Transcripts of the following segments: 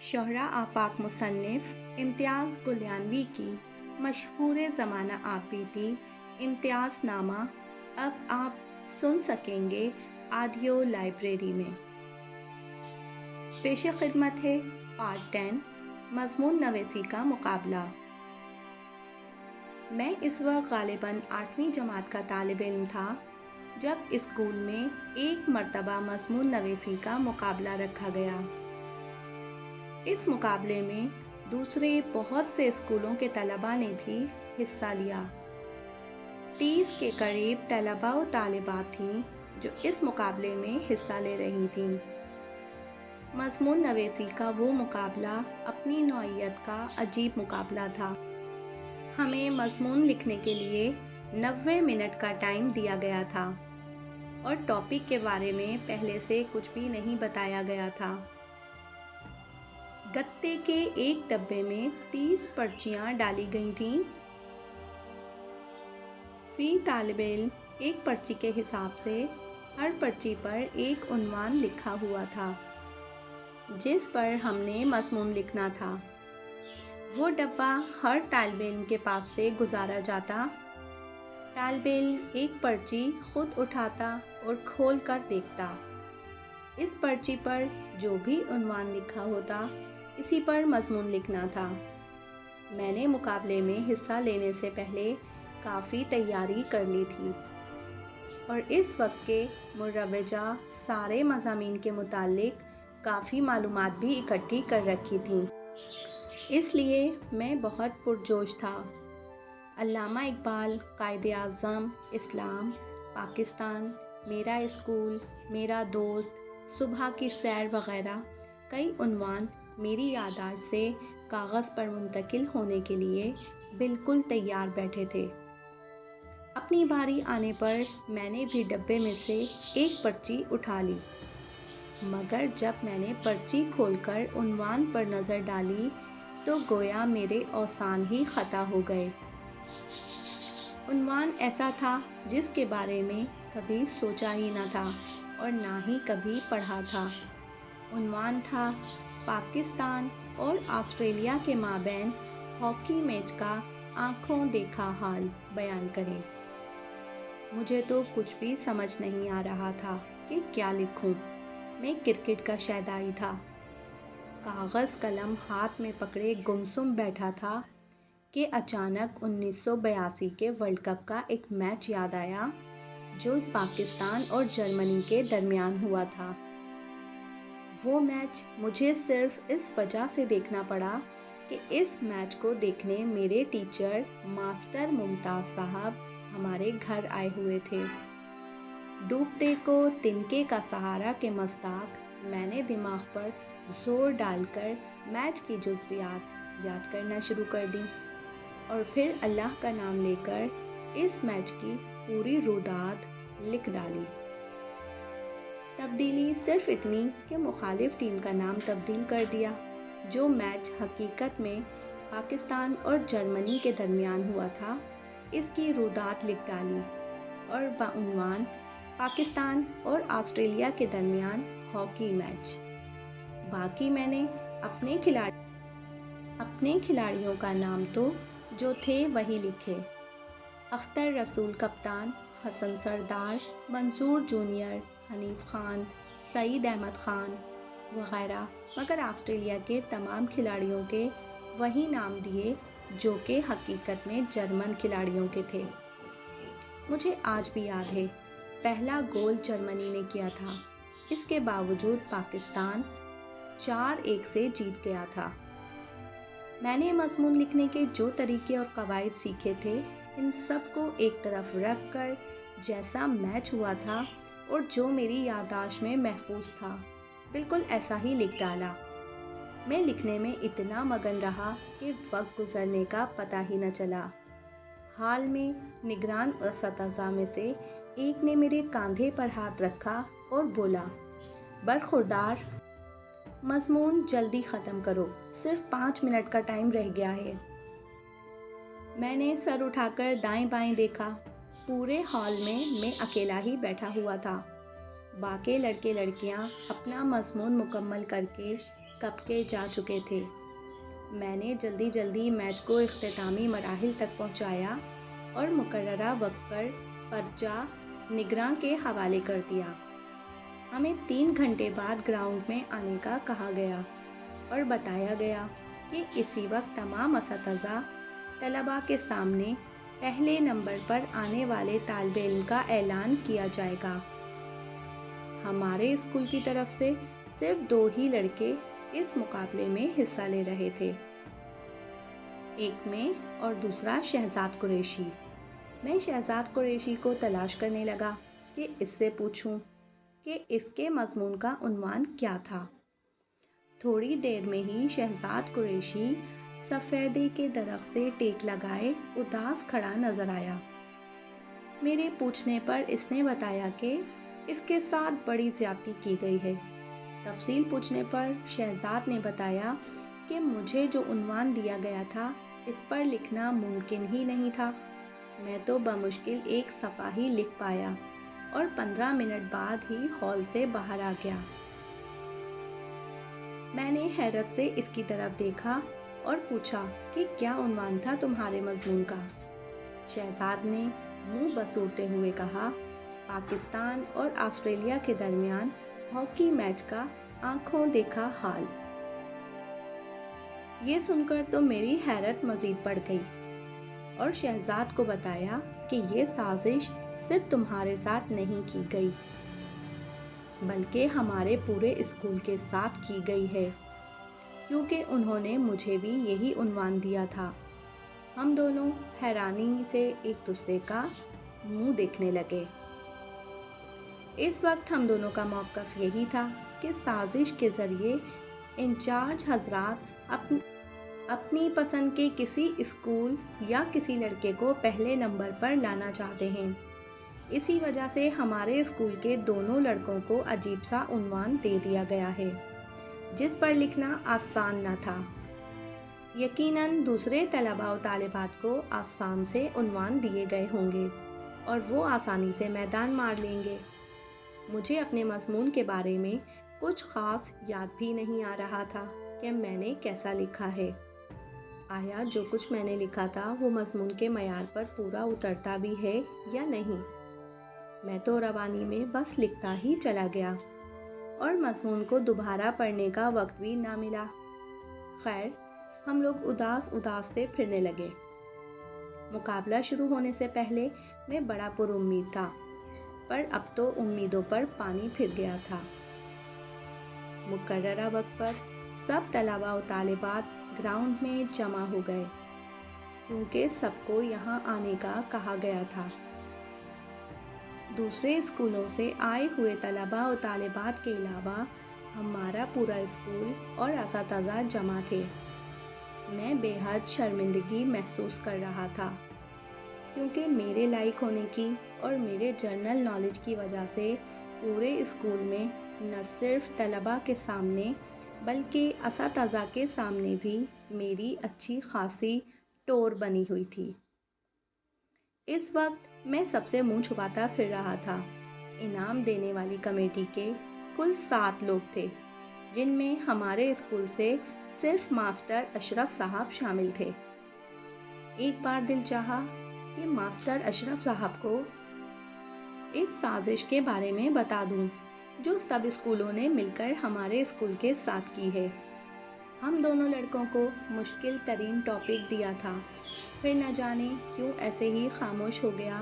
شہرہ آفاق مصنف امتیاز گلیانوی کی مشہور زمانہ آپ بیتی امتیاز نامہ اب آپ سن سکیں گے آڈیو لائبریری میں۔ پیش خدمت ہے پارٹ 10 مضمون نویسی کا مقابلہ۔ میں اس وقت غالباً 8ویں جماعت کا طالب علم تھا جب اسکول میں ایک مرتبہ مضمون نویسی کا مقابلہ رکھا گیا۔ اس مقابلے میں دوسرے بہت سے اسکولوں کے طلباء نے بھی حصہ لیا۔ 30 کے قریب طلباء و طالبات تھیں جو اس مقابلے میں حصہ لے رہی تھیں۔ مضمون نویسی کا وہ مقابلہ اپنی نوعیت کا عجیب مقابلہ تھا۔ ہمیں مضمون لکھنے کے لیے 90 منٹ کا ٹائم دیا گیا تھا اور ٹاپک کے بارے میں پہلے سے کچھ بھی نہیں بتایا گیا تھا۔ گتے کے ایک ڈبے میں 30 پرچیاں ڈالی گئی تھیں۔ فی طالب علم ایک پرچی کے حساب سے ہر پرچی پر ایک عنوان لکھا ہوا تھا جس پر ہم نے مضمون لکھنا تھا۔ وہ ڈبہ ہر طالب علم کے پاس سے گزارا جاتا۔ طالب علم ایک پرچی خود اٹھاتا اور کھول کر دیکھتا۔ اس پرچی پر جو بھی عنوان لکھا ہوتا اسی پر مضمون لکھنا تھا۔ میں نے مقابلے میں حصہ لینے سے پہلے کافی تیاری کر لی تھی اور اس وقت کے مروجہ سارے مضامین کے متعلق کافی معلومات بھی اکٹھی کر رکھی تھیں۔ اس لیے میں بہت پرجوش تھا۔ علامہ اقبال، قائد اعظم اسلام، پاکستان، میرا اسکول، میرا دوست، صبح کی سیر وغیرہ کئی عنوان میری یادداشت سے کاغذ پر منتقل ہونے کے لیے بالکل تیار بیٹھے تھے۔ اپنی باری آنے پر میں نے بھی ڈبے میں سے ایک پرچی اٹھا لی، مگر جب میں نے پرچی کھول کر عنوان پر نظر ڈالی تو گویا میرے اوزان ہی خطا ہو گئے۔ عنوان ایسا تھا جس کے بارے میں کبھی سوچا ہی نہ تھا اور نہ ہی کبھی پڑھا تھا۔ عنوان تھا پاکستان اور آسٹریلیا کے مابین ہاکی میچ کا آنکھوں دیکھا حال بیان کریں۔ مجھے تو کچھ بھی سمجھ نہیں آ رہا تھا کہ کیا لکھوں۔ میں کرکٹ کا شیدائی تھا۔ کاغذ قلم ہاتھ میں پکڑے گمسم بیٹھا تھا کہ اچانک 1982 کے ورلڈ کپ کا ایک میچ یاد آیا جو پاکستان اور جرمنی کے درمیان ہوا تھا۔ وہ میچ مجھے صرف اس وجہ سے دیکھنا پڑا کہ اس میچ کو دیکھنے میرے ٹیچر ماسٹر ممتاز صاحب ہمارے گھر آئے ہوئے تھے۔ ڈوبتے کو تنکے کا سہارا کے مصداق میں نے دماغ پر زور ڈال کر میچ کی جزویات یاد کرنا شروع کر دیں اور پھر اللہ کا نام لے کر اس میچ کی پوری روداد لکھ ڈالی۔ تبدیلی صرف اتنی کہ مخالف ٹیم کا نام تبدیل کر دیا۔ جو میچ حقیقت میں پاکستان اور جرمنی کے درمیان ہوا تھا اس کی روداد لکھ ڈالی اور بعنوان پاکستان اور آسٹریلیا کے درمیان ہاکی میچ۔ باقی میں نے اپنے کھلاڑیوں کا نام تو جو تھے وہی لکھے: اختر رسول کپتان، حسن سردار، منصور جونیئر، حنیف خان، سعید احمد خان وغیرہ، مگر آسٹریلیا کے تمام کھلاڑیوں کے وہی نام دیے جو کہ حقیقت میں جرمن کھلاڑیوں کے تھے۔ مجھے آج بھی یاد ہے پہلا گول جرمنی نے کیا تھا، اس کے باوجود پاکستان 4-1 سے جیت گیا تھا۔ میں نے مضمون لکھنے کے جو طریقے اور قواعد سیکھے تھے ان سب کو ایک طرف رکھ کر جیسا میچ ہوا تھا اور جو میری یادداشت میں محفوظ تھا بالکل ایسا ہی لکھ ڈالا۔ میں لکھنے میں اتنا مگن رہا کہ وقت گزرنے کا پتہ ہی نہ چلا۔ حال میں نگران اساتذہ میں سے ایک نے میرے کاندھے پر ہاتھ رکھا اور بولا، برخوردار، مضمون جلدی ختم کرو، صرف 5 منٹ کا ٹائم رہ گیا ہے۔ میں نے سر اٹھا کر دائیں بائیں دیکھا۔ پورے ہال میں اکیلا ہی بیٹھا ہوا تھا۔ باقی لڑکے لڑکیاں اپنا مضمون مکمل کر کے کب کے جا چکے تھے۔ میں نے جلدی جلدی میچ کو اختتامی مراحل تک پہنچایا اور مقررہ وقت پر پرچہ نگراں کے حوالے کر دیا۔ ہمیں 3 گھنٹے بعد گراؤنڈ میں آنے کا کہا گیا اور بتایا گیا کہ اسی وقت تمام اساتذہ طلباء کے سامنے پہلے نمبر پر آنے والے طالب علم کا اعلان کیا جائے گا۔ ہمارے اسکول کی طرف سے صرف 2 ہی لڑکے اس مقابلے میں حصہ لے رہے تھے، ایک میں اور دوسرا شہزاد قریشی۔ میں شہزاد قریشی کو تلاش کرنے لگا کہ اس سے پوچھوں کہ اس کے مضمون کا عنوان کیا تھا۔ تھوڑی دیر میں ہی شہزاد قریشی سفیدے کے درخت سے ٹیک لگائے اداس کھڑا نظر آیا۔ میرے پوچھنے پر اس نے بتایا کہ اس کے ساتھ بڑی زیادتی کی گئی ہے۔ تفصیل پوچھنے پر شہزاد نے بتایا کہ مجھے جو عنوان دیا گیا تھا اس پر لکھنا ممکن ہی نہیں تھا۔ میں تو بمشکل 1 صفحہ ہی لکھ پایا اور 15 منٹ بعد ہی ہال سے باہر آ گیا۔ میں نے حیرت سے اس کی طرف دیکھا اور پوچھا کہ کیا عنوان تھا تمہارے مضمون کا؟ شہزاد نے منہ بسوڑتے ہوئے کہا، پاکستان اور آسٹریلیا کے درمیان ہاکی میچ کا آنکھوں دیکھا حال۔ یہ سن کر تو میری حیرت مزید بڑھ گئی اور شہزاد کو بتایا کہ یہ سازش صرف تمہارے ساتھ نہیں کی گئی بلکہ ہمارے پورے اسکول کے ساتھ کی گئی ہے، کیونکہ انہوں نے مجھے بھی یہی عنوان دیا تھا۔ ہم دونوں حیرانی سے ایک دوسرے کا منہ دیکھنے لگے۔ اس وقت ہم دونوں کا موقف یہی تھا کہ سازش کے ذریعے انچارج حضرات اپنی پسند کے کسی اسکول یا کسی لڑکے کو پہلے نمبر پر لانا چاہتے ہیں۔ اسی وجہ سے ہمارے اسکول کے دونوں لڑکوں کو عجیب سا عنوان دے دیا گیا ہے جس پر لکھنا آسان نہ تھا۔ یقیناً دوسرے طلباء و طالبات کو آسان سے عنوان دیے گئے ہوں گے اور وہ آسانی سے میدان مار لیں گے۔ مجھے اپنے مضمون کے بارے میں کچھ خاص یاد بھی نہیں آ رہا تھا کہ میں نے کیسا لکھا ہے۔ آیا جو کچھ میں نے لکھا تھا وہ مضمون کے معیار پر پورا اترتا بھی ہے یا نہیں؟ میں تو روانی میں بس لکھتا ہی چلا گیا اور مضمون کو دوبارہ پڑھنے کا وقت بھی نہ ملا۔ خیر، ہم لوگ اداس سے پھرنے لگے۔ مقابلہ شروع ہونے سے پہلے میں بڑا پر امید تھا، پر اب تو امیدوں پر پانی پھر گیا تھا۔ مقررہ وقت پر سب طلباء و طالبات گراؤنڈ میں جمع ہو گئے کیونکہ سب کو یہاں آنے کا کہا گیا تھا۔ دوسرے اسکولوں سے آئے ہوئے طلباء و طالبات کے علاوہ ہمارا پورا اسکول اور اساتذہ جمع تھے۔ میں بے حد شرمندگی محسوس کر رہا تھا کیونکہ میرے لائق ہونے کی اور میرے جنرل نالج کی وجہ سے پورے اسکول میں نہ صرف طلباء کے سامنے بلکہ اساتذہ کے سامنے بھی میری اچھی خاصی ٹور بنی ہوئی تھی۔ اس وقت میں سب سے منہ چھپاتا پھر رہا تھا۔ انعام دینے والی کمیٹی کے کل 7 لوگ تھے جن میں ہمارے اسکول سے صرف ماسٹر اشرف صاحب شامل تھے۔ ایک بار دل چاہا کہ ماسٹر اشرف صاحب کو اس سازش کے بارے میں بتا دوں جو سب اسکولوں نے مل کر ہمارے اسکول کے ساتھ کی ہے۔ ہم دونوں لڑکوں کو مشکل ترین ٹاپک دیا تھا، پھر نہ جانے کیوں ایسے ہی خاموش ہو گیا،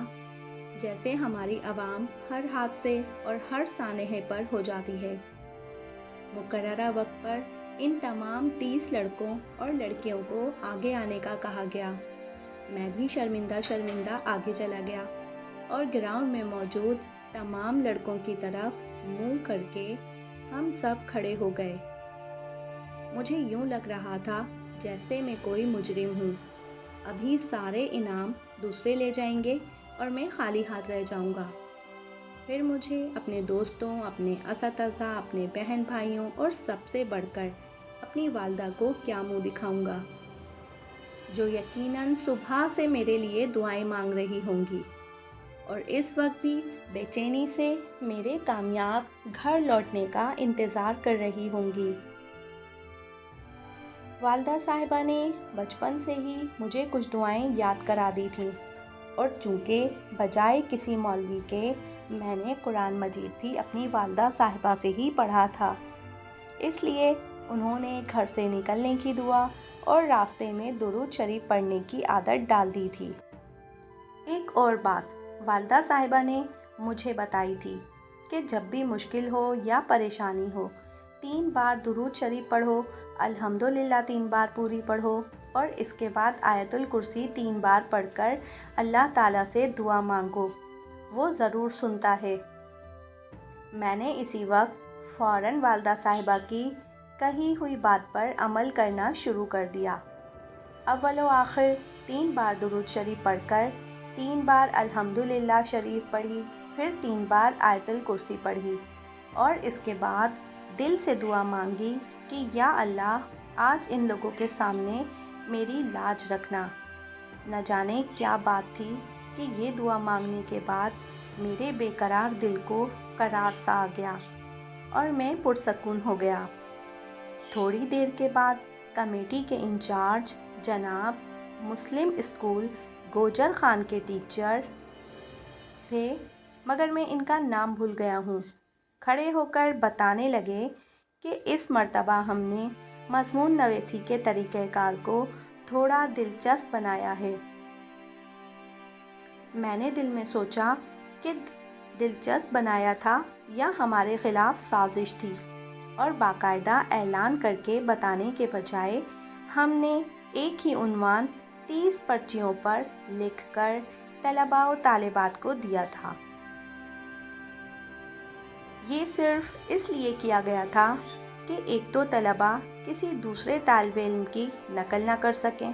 جیسے ہماری عوام ہر حادثے اور ہر سانحے پر ہو جاتی ہے۔ مقررہ وقت پر ان تمام 30 لڑکوں اور لڑکیوں کو آگے آنے کا کہا گیا۔ میں بھی شرمندہ آگے چلا گیا اور گراؤنڈ میں موجود تمام لڑکوں کی طرف منہ کر کے ہم سب کھڑے ہو گئے۔ مجھے یوں لگ رہا تھا جیسے میں کوئی مجرم ہوں۔ ابھی سارے انعام دوسرے لے جائیں گے اور میں خالی ہاتھ رہ جاؤں گا۔ پھر مجھے اپنے دوستوں، اپنے اساتذہ، اپنے بہن بھائیوں اور سب سے بڑھ کر اپنی والدہ کو کیا منہ دکھاؤں گا جو یقیناً صبح سے میرے لیے دعائیں مانگ رہی ہوں گی اور اس وقت بھی بے چینی سے میرے کامیاب گھر لوٹنے کا انتظار کر رہی ہوں گی۔ والدہ صاحبہ نے بچپن سے ہی مجھے کچھ دعائیں یاد کرا دی تھیں، اور چونکہ بجائے کسی مولوی کے میں نے قرآن مجید بھی اپنی والدہ صاحبہ سے ہی پڑھا تھا، اس لیے انہوں نے گھر سے نکلنے کی دعا اور راستے میں درود شریف پڑھنے کی عادت ڈال دی تھی۔ ایک اور بات والدہ صاحبہ نے مجھے بتائی تھی کہ جب بھی مشکل ہو یا پریشانی ہو 3 بار درود شریف پڑھو، الحمدللہ 3 بار پوری پڑھو، اور اس کے بعد آیت الکرسی 3 بار پڑھ کر اللہ تعالیٰ سے دعا مانگو، وہ ضرور سنتا ہے۔ میں نے اسی وقت فوراً والدہ صاحبہ کی کہی ہوئی بات پر عمل کرنا شروع کر دیا۔ اول و آخر 3 بار درود شریف پڑھ کر 3 بار الحمدللہ شریف پڑھی، پھر 3 بار آیت الکرسی پڑھی، اور اس کے بعد دل سے دعا مانگی کہ یا اللہ آج ان لوگوں کے سامنے میری لاج رکھنا۔ نہ جانے کیا بات تھی کہ یہ دعا مانگنے کے بعد میرے بے قرار دل کو قرار سا آ گیا اور میں پرسکون ہو گیا۔ تھوڑی دیر کے بعد کمیٹی کے انچارج جناب مسلم اسکول گوجر خان کے ٹیچر تھے، مگر میں ان کا نام بھول گیا ہوں، کھڑے ہو کر بتانے لگے کہ اس مرتبہ ہم نے مضمون نویسی کے طریقہ کار کو تھوڑا دلچسپ بنایا ہے۔ میں نے دل میں سوچا کہ دلچسپ بنایا تھا یا ہمارے خلاف سازش تھی، اور باقاعدہ اعلان کر کے بتانے کے بجائے ہم نے ایک ہی عنوان 30 پرچیوں پر لکھ کر طلباء و طالبات کو دیا تھا۔ یہ صرف اس لیے کیا گیا تھا کہ ایک تو طلباء کسی دوسرے طالب علم کی نقل نہ کر سکیں،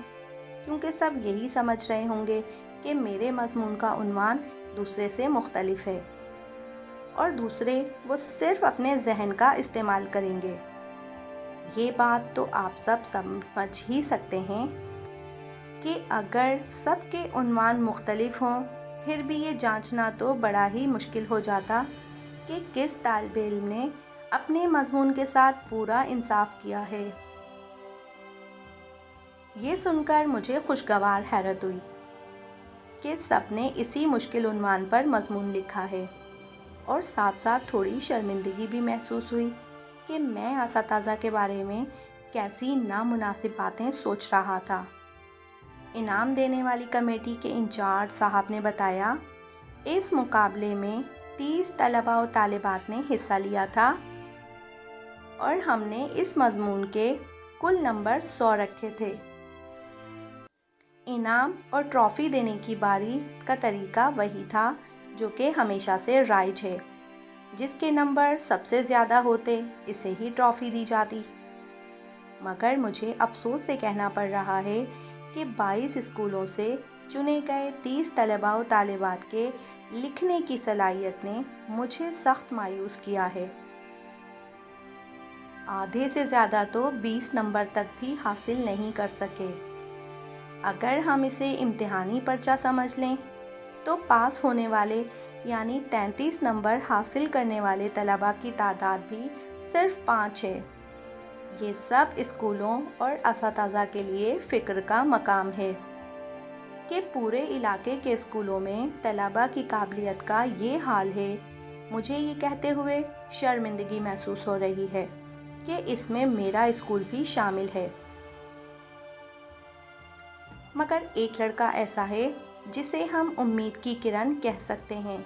کیونکہ سب یہی سمجھ رہے ہوں گے کہ میرے مضمون کا عنوان دوسرے سے مختلف ہے، اور دوسرے وہ صرف اپنے ذہن کا استعمال کریں گے۔ یہ بات تو آپ سب سمجھ ہی سکتے ہیں کہ اگر سب کے عنوان مختلف ہوں، پھر بھی یہ جانچنا تو بڑا ہی مشکل ہو جاتا کہ کس طالب علم نے اپنے مضمون کے ساتھ پورا انصاف کیا ہے۔ یہ سن کر مجھے خوشگوار حیرت ہوئی کہ سب نے اسی مشکل عنوان پر مضمون لکھا ہے، اور ساتھ ساتھ تھوڑی شرمندگی بھی محسوس ہوئی کہ میں اساتذہ کے بارے میں کیسی نامناسب باتیں سوچ رہا تھا۔ انعام دینے والی کمیٹی کے انچارج صاحب نے بتایا، اس مقابلے میں 30 طلباء و طالبات نے حصہ لیا تھا، اور ہم نے اس مضمون کے کل نمبر 100 رکھے تھے۔ انعام اور ٹرافی دینے کی باری کا طریقہ وہی تھا جو کہ ہمیشہ سے رائج ہے، جس کے نمبر سب سے زیادہ ہوتے اسے ہی ٹرافی دی جاتی، مگر مجھے افسوس سے کہنا پڑ رہا ہے کہ 22 اسکولوں سے چنے گئے 30 طلباء و طالبات کے لکھنے کی صلاحیت نے مجھے سخت مایوس کیا ہے۔ آدھے سے زیادہ تو 20 نمبر تک بھی حاصل نہیں کر سکے۔ اگر ہم اسے امتحانی پرچہ سمجھ لیں تو پاس ہونے والے یعنی 33 نمبر حاصل کرنے والے طلباء کی تعداد بھی صرف 5 ہے۔ یہ سب اسکولوں اور اساتذہ کے لیے فکر کا مقام ہے کہ پورے علاقے کے اسکولوں میں طلباء کی قابلیت کا یہ حال ہے۔ مجھے یہ کہتے ہوئے شرمندگی محسوس ہو رہی ہے کہ اس میں میرا اسکول بھی شامل ہے، مگر ایک لڑکا ایسا ہے جسے ہم امید کی کرن کہہ سکتے ہیں۔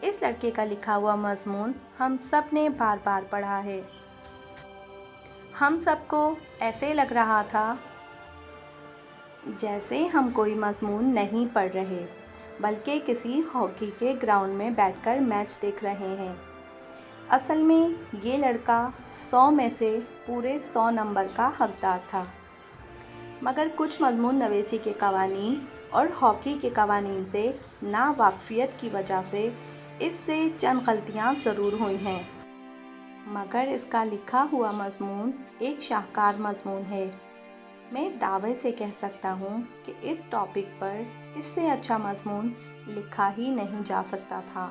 اس لڑکے کا لکھا ہوا مضمون ہم سب نے بار بار پڑھا ہے۔ ہم سب کو ایسے لگ رہا تھا جیسے ہم کوئی مضمون نہیں پڑھ رہے بلکہ کسی ہاکی کے گراؤنڈ میں بیٹھ کر میچ دیکھ رہے ہیں۔ اصل میں یہ لڑکا 100 میں سے پورے 100 نمبر کا حقدار تھا، مگر کچھ مضمون نویسی کے قوانین اور ہاکی کے قوانین سے ناواقفیت کی وجہ سے اس سے چند غلطیاں ضرور ہوئی ہیں، مگر اس کا لکھا ہوا مضمون ایک شاہکار مضمون ہے۔ میں دعوے سے کہہ سکتا ہوں کہ اس ٹاپک پر اس سے اچھا مضمون لکھا ہی نہیں جا سکتا تھا۔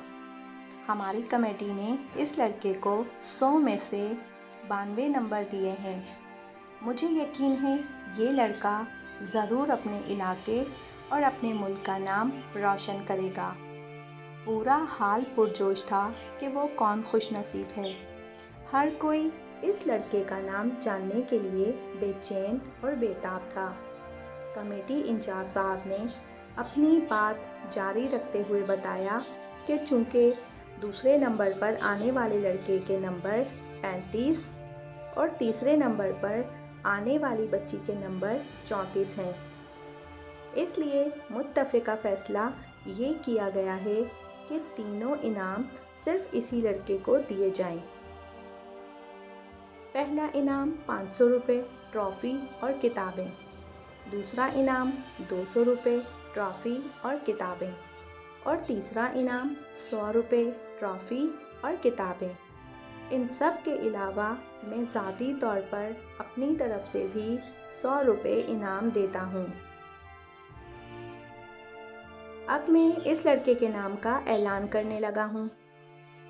ہماری کمیٹی نے اس لڑکے کو 100 میں سے 92 نمبر دیے ہیں۔ مجھے یقین ہے یہ لڑکا ضرور اپنے علاقے اور اپنے ملک کا نام روشن کرے گا۔ پورا حال پرجوش تھا کہ وہ کون خوش نصیب ہے۔ ہر کوئی اس لڑکے کا نام جاننے کے لیے بے چین اور بے تاب تھا۔ کمیٹی انچارج صاحب نے اپنی بات جاری رکھتے ہوئے بتایا کہ چونکہ دوسرے نمبر پر آنے والے لڑکے کے نمبر 35 اور تیسرے نمبر پر آنے والی بچی کے نمبر 34 ہیں، اس لیے متفقہ فیصلہ یہ کیا گیا ہے کہ تینوں انعام صرف اسی لڑکے کو دیے جائیں۔ پہلا انعام 500 روپے ٹرافی اور کتابیں، دوسرا انعام 200 روپے ٹرافی اور کتابیں اور تیسرا انعام 100 روپے ٹرافی اور کتابیں۔ ان سب کے علاوہ میں ذاتی طور پر اپنی طرف سے بھی 100 روپے انعام دیتا ہوں۔ اب میں اس لڑکے کے نام کا اعلان کرنے لگا ہوں۔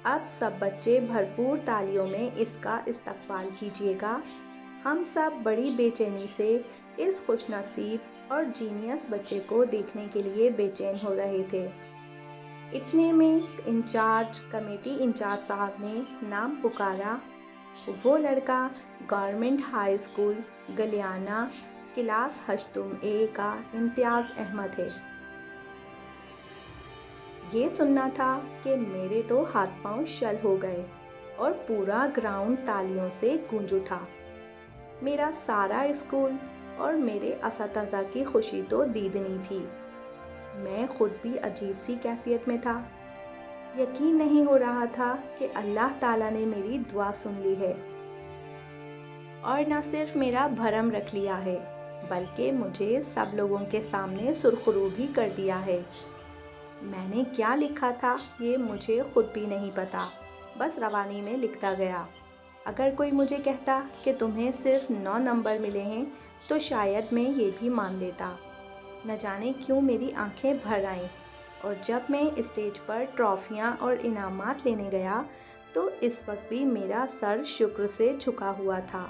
اب سب بچے بھرپور تالیوں میں اس کا استقبال کیجیے گا۔ ہم سب بڑی بے چینی سے اس خوش نصیب اور جینیس بچے کو دیکھنے کے لیے بے چین ہو رہے تھے۔ اتنے میں کمیٹی انچارج صاحب نے نام پکارا۔ وہ لڑکا government high school Guliana class 8A کا امتیاز احمد ہے۔ یہ سننا تھا کہ میرے تو ہاتھ پاؤں شل ہو گئے اور پورا گراؤنڈ تالیوں سے گونج اٹھا۔ میرا سارا اسکول اور میرے اساتذہ کی خوشی تو دیدنی تھی۔ میں خود بھی عجیب سی کیفیت میں تھا۔ یقین نہیں ہو رہا تھا کہ اللہ تعالیٰ نے میری دعا سن لی ہے اور نہ صرف میرا بھرم رکھ لیا ہے بلکہ مجھے سب لوگوں کے سامنے سرخرو بھی کر دیا ہے۔ میں نے کیا لکھا تھا یہ مجھے خود بھی نہیں پتا، بس روانی میں لکھتا گیا۔ اگر کوئی مجھے کہتا کہ تمہیں صرف 9 نمبر ملے ہیں تو شاید میں یہ بھی مان لیتا۔ نہ جانے کیوں میری آنکھیں بھر آئیں اور جب میں اسٹیج پر ٹرافیاں اور انعامات لینے گیا تو اس وقت بھی میرا سر شکر سے جھکا ہوا تھا۔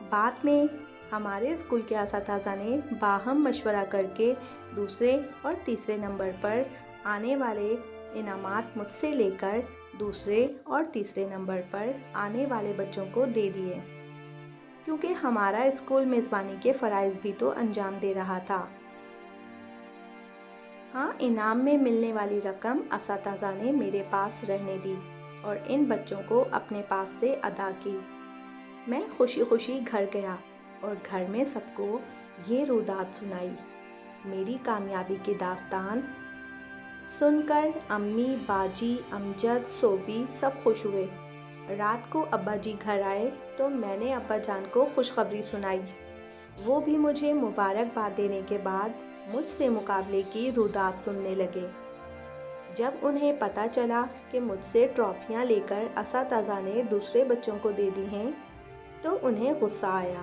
بعد میں ہمارے اسکول کے اساتذہ نے باہم مشورہ کر کے دوسرے اور تیسرے نمبر پر آنے والے انعامات مجھ سے لے کر دوسرے اور تیسرے نمبر پر آنے والے بچوں کو دے دیے، کیونکہ ہمارا اسکول میزبانی کے فرائض بھی تو انجام دے رہا تھا۔ ہاں، انعام میں ملنے والی رقم اساتذہ نے میرے پاس رہنے دی اور ان بچوں کو اپنے پاس سے ادا کی۔ میں خوشی خوشی گھر گیا اور گھر میں سب کو یہ روداد سنائی۔ میری کامیابی کی داستان سن کر امی، باجی، امجد، صوبی سب خوش ہوئے۔ رات کو ابا جی گھر آئے تو میں نے ابا جان کو خوشخبری سنائی۔ وہ بھی مجھے مبارکباد دینے کے بعد مجھ سے مقابلے کی روداد سننے لگے۔ جب انہیں پتہ چلا کہ مجھ سے ٹرافیاں لے کر اساتذہ نے دوسرے بچوں کو دے دی ہیں تو انہیں غصہ آیا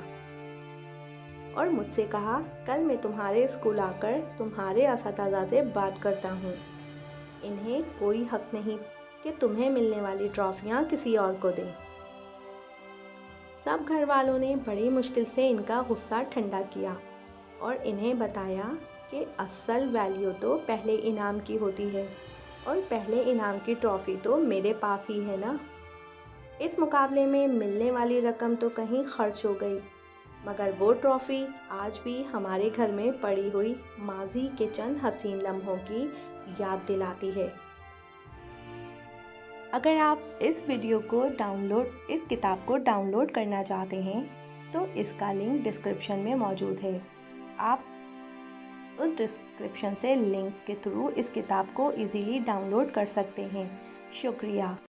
اور مجھ سے کہا، کل میں تمہارے اسکول آ کر تمہارے اساتذہ سے بات کرتا ہوں۔ انہیں کوئی حق نہیں کہ تمہیں ملنے والی ٹرافیاں کسی اور کو دیں۔ سب گھر والوں نے بڑی مشکل سے ان کا غصہ ٹھنڈا کیا اور انہیں بتایا کہ اصل ویلیو تو پہلے انعام کی ہوتی ہے اور پہلے انعام کی ٹرافی تو میرے پاس ہی ہے نا۔ اس مقابلے میں ملنے والی رقم تو کہیں خرچ ہو گئی، مگر وہ ٹرافی آج بھی ہمارے گھر میں پڑی ہوئی ماضی کے چند حسین لمحوں کی یاد دلاتی ہے۔ اگر آپ اس کتاب کو ڈاؤن لوڈ کرنا چاہتے ہیں تو اس کا لنک ڈسکرپشن میں موجود ہے۔ آپ اس ڈسکرپشن سے لنک کے تھرو اس کتاب کو ایزیلی ڈاؤن لوڈ کر سکتے ہیں۔ شکریہ۔